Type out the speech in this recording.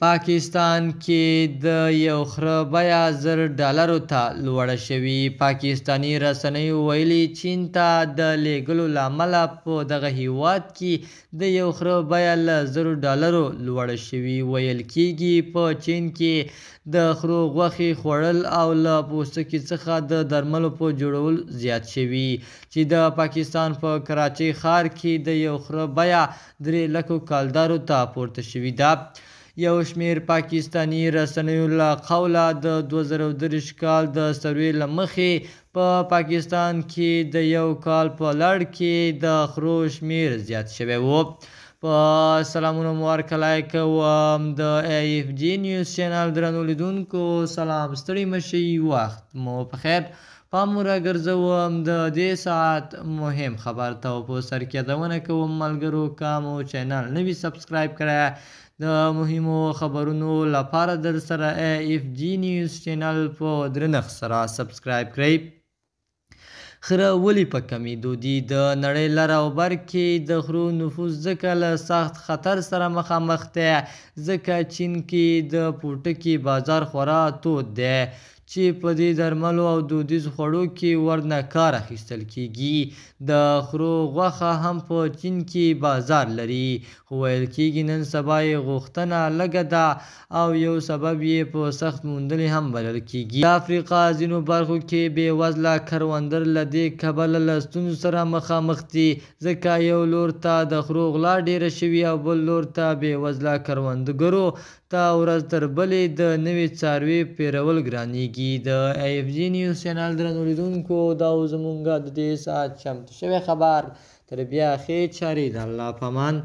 پاکستان کې د یو خره بیه $1000 ته لوړه شوې. پاکستاني رسنیو ویلي چین ته د لیږلو له امله په دغه هیواد کې د یو خره بیه له $1000 لوړه شوې. ویل کېږي په چین کې د خرو غوښې خوړل او له پوستکي څخه د درملو په جوړولو زیات شوي چې د پاکستان په کراچۍ ښار کې د یو خره بیه $300,000 ته پورته شوې ده. یو شمېر پاکستاني رسنیو له قوله د 2023 کال د سروې له مخې په پاکستان کې د یو کال په لړ کې د خرو شمېر زیات شوی و. په سلامونه مبارکلای کوم د AFG نیوز چینل درنو لیدونکو. سلام، ستړي مشئ، وخت مو په خیر. پام راګرځوم د دې ساعت مهم خبر ته په سر کې یادونه کوم ملګرو که مو چینل نوي سبسکرایب کړی د مهمو خبرونو لپاره در سره AFG نیوز چینل په درنښت سره سبسکرایب کړئ. خره ولې په کمیدو دي؟ د نړۍ لر او بر کې د خرو نفوس ځکه له سخت خطر سره مخامخ دی ځکه چین کې د پوټکي بازار خورا تود دی چې په دې درملو او دودیزو خوړو کې ورنه کار اخیستل کېږي. د خرو غوښه هم په چین کې بازار لري خو ویل کېږي نن سبا یې غوښتنه لږه ده او یو سبب یې په سخت موندنې هم بلل کېږي. د افریقا ځینو برخو کې بې وزله کروندګر له دې کبله له ستونزو سره مخامخ دي ځکه یو لور ته د خرو غلا ډیره شوې او بل لور ته بې وزله کروندګرو ته ورځ تر بلې د نوي څاروي پیرول ګرانیږي. د AFG نیوز چینل درنو لیدونکو دا زموږ د دې ساعت چمتو شوی خبر. تر بیا ښې چارې، د الله په امان.